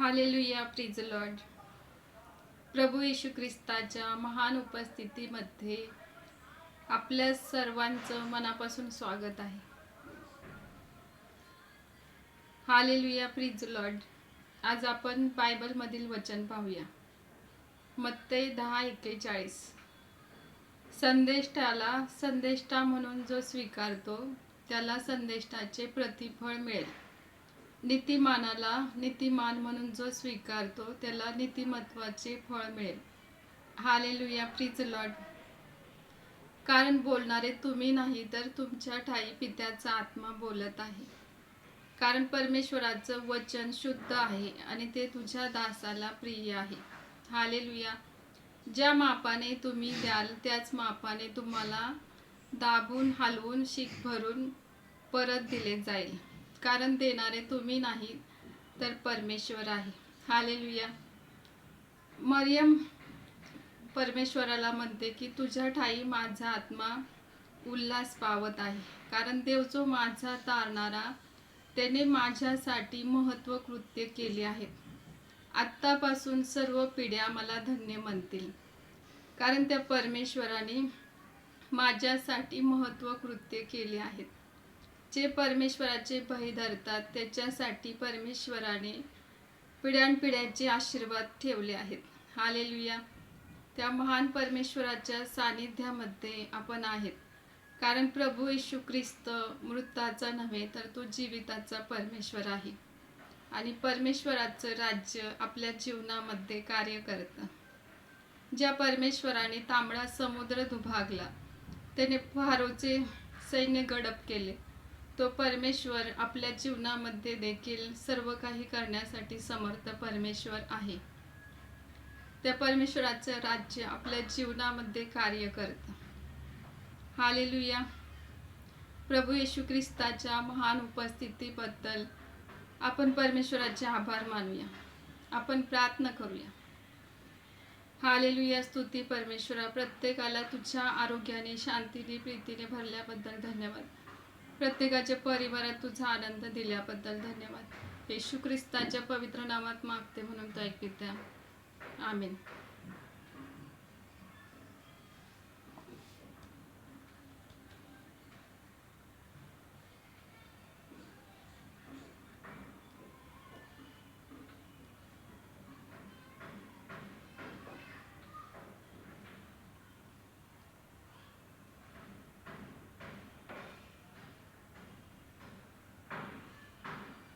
Hallelujah, प्रिज Lord. प्रभू येशू ख्रिस्ताच्या महान उपस्थितीमध्ये आपल्या सर्वांचं मनापासून स्वागत आहे. Hallelujah, प्रिज Lord. आज आपण बायबलमधील वचन पाहूया. मत्ते 10:41. संदेष्टाला संदेष्टा म्हणून जो स्वीकारतो त्याला संदेष्टाचे प्रतिफळ मिळेल. नीतिमानाला नीतिमान म्हणून जो स्वीकारतो त्याला नीतिमत्वाचे फळ मिळेल. Hallelujah, प्रिज Lord. कारण बोलणारे तुम्ही नाही तर तुमच्या ठायी पित्याचा आत्मा बोलत आहे. कारण परमेश्वराचं वचन शुद्ध आहे आणि ते तुझ्या दासाला प्रिय आहे. हालेलुया. ज्या मापाने तुम्ही द्याल त्याच मापाने तुम्हाला दाबून हलवून शीख भरून परत दिले जाईल. कारण देणारे तुम्ही नाही तर परमेश्वर आहे. हालेलुया. मरियम परमेश्वराला म्हणते की तुझ्या ठाई माझा आत्मा उल्हास पावत आहे. कारण देव जो माझा तारणारा त्याने माझ्यासाठी महत्त्व कृत्य केले आहेत. आत्तापासून सर्व पिढ्या मला धन्य म्हणतील. कारण त्या परमेश्वराने माझ्यासाठी महत्त्व कृत्य केले आहेत. जे परमेश्वराचे भय धरतात त्याच्यासाठी परमेश्वराने पिढ्यानपिढ्याचे आशीर्वाद ठेवले आहेत. हालेलुया. त्या महान परमेश्वराच्या सानिध्यामध्ये आपण आहेत. कारण प्रभू येशू ख्रिस्त मृताचा नव्हे तर तो जीविताचा परमेश्वर आहे आणि परमेश्वराचं राज्य आपल्या जीवनामध्ये कार्य करतं. ज्या परमेश्वराने तांबडा समुद्र दुभागला, त्याने फारोचे सैन्य गडप केले, तो परमेश्वर आपल्या जीवनामध्ये देखील सर्व काही करण्यासाठी समर्थ परमेश्वर आहे. त्या परमेश्वराचं राज्य आपल्या जीवनामध्ये कार्य करतं. हालेलुया. प्रभू येशू ख्रिस्ताच्या महान उपस्थितीबद्दल आपण परमेश्वराचे आभार मानूया. आपण प्रार्थना करूया. हालेलुया. स्तुती परमेश्वरा. प्रत्येकाला तुझ्या आरोग्याने, शांतीने, प्रीतीने भरल्याबद्दल धन्यवाद. प्रत्येकाच्या परिवारात तुझा आनंद दिल्याबद्दल धन्यवाद. येशू ख्रिस्ताच्या पवित्र नामात मागते म्हणून तो ऐकते. आमेन.